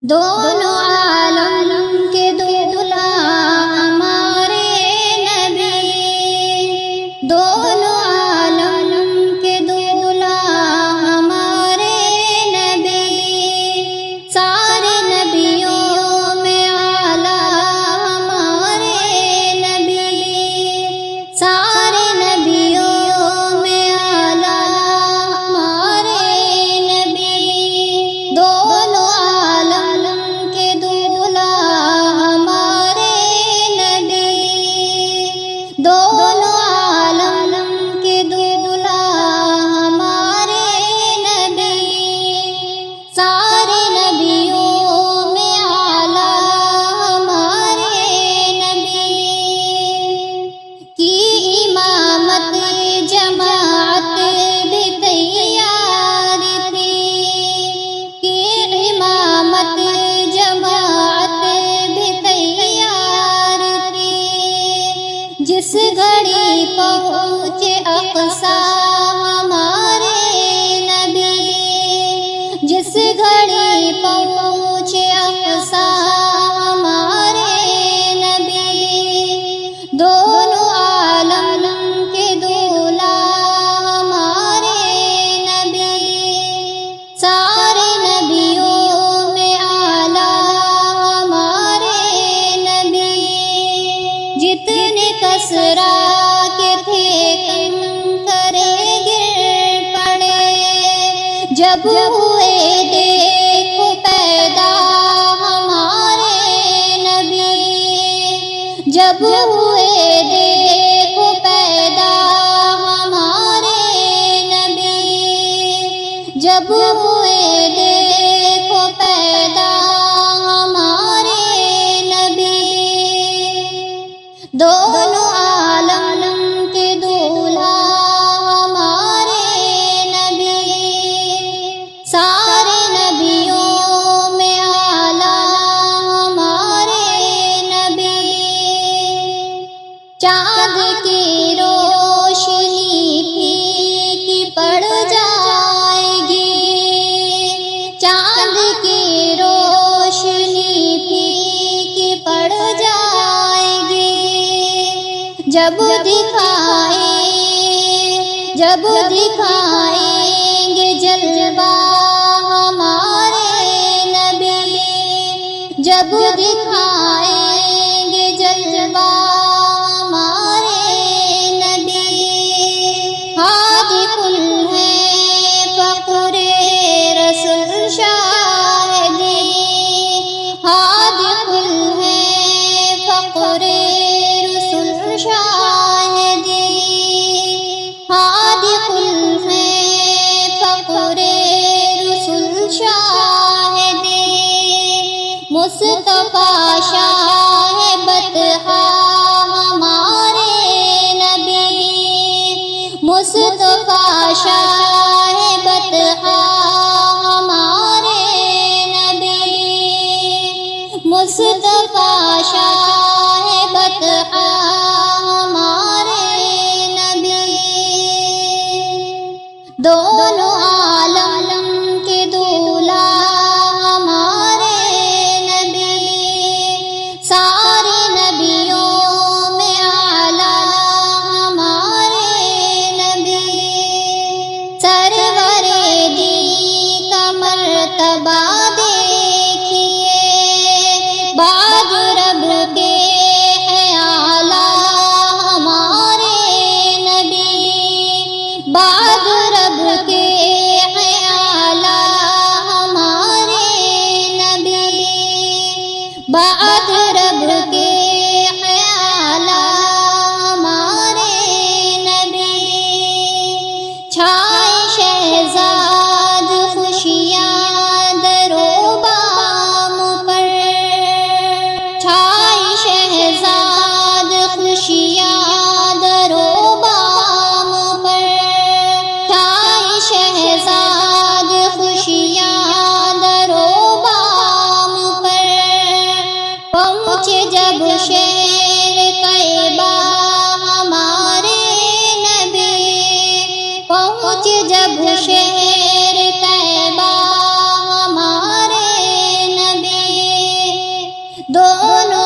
دونوں عالم کے دولہا ہمارے نبی، دونوں عالم کے دولہا ہمارے نبی، سارے نبیوں میں اعلیٰ ہمارے نبی، سارے نبیوں میں اعلیٰ ہمارے نبی، دونوں دونوں عالم کے دولہا ہمارے نبی، سارے نبیوں میں اعلیٰ ہمارے نبی، کی امامت جماعت بھی تیار تھی، کی امامت جماعت بھی تیار تھی، جس گھڑی پہنچے اقصیٰ ہمارے نبی، جس گھڑی پہنچے اقصیٰ ہمارے نبی، دونوں عالم کے دولہا ہمارے نبی، سارے نبیوں میں اعلیٰ ہمارے نبی، جتنے کسرا کے تھے کنکرے گر پڑے، جب ہوئے دیکھو پیدا ہمارے نبی، جب ہوئے دیکھو پیدا ہمارے نبی، جب ہوئے دیکھو پیدا ہمارے نبی، دونوں عالم کے دولہا ہمارے نبی، سارے نبیوں میں اعلیٰ ہمارے نبی، چاند کی روشنی پھیکی پڑ جائے گی، چاند کی روشنی پھیکی پڑ جائے گی، جب دکھائیں گے جلوہ ہمارے نبی، جب دکھائیں گے جلوہ ہمارے نبی، ہادی کل ہے فخر رسول شاہدی، ہادی کل ہے فخر رسول شاہدی، ہادی کل ہے فخر رسول شاہدی، مصطفیٰ شاہ بطحہ ہمارے نبی، مصطفیٰ شاہ بطحہ ہمارے نبی، مصطفیٰ شاہ بطحہ ہمارے نبی، دونوں عالم کے دولہا ہمارے نبی، سارے نبیوں میں اعلیٰ ہمارے نبی، سرور دی کا مرتبہ دیکھیے، بعد رب کے ہے اعلیٰ ہمارے نبی، بعد رب کے ہے اعلیٰ ہمارے نبی، بعد رب کے ہے اعلیٰ ہمارے نبی، چھائے شہزاد خوشیاں در و بام پر، چھائے شہزاد خوشیاں در و بام پر، چھائے شہزاد خوشیاں در و بام پر، پہنچے جب شہر طیبہ ہمارے نبی، پہنچے جب شہر طیبہ ہمارے نبی، دونوں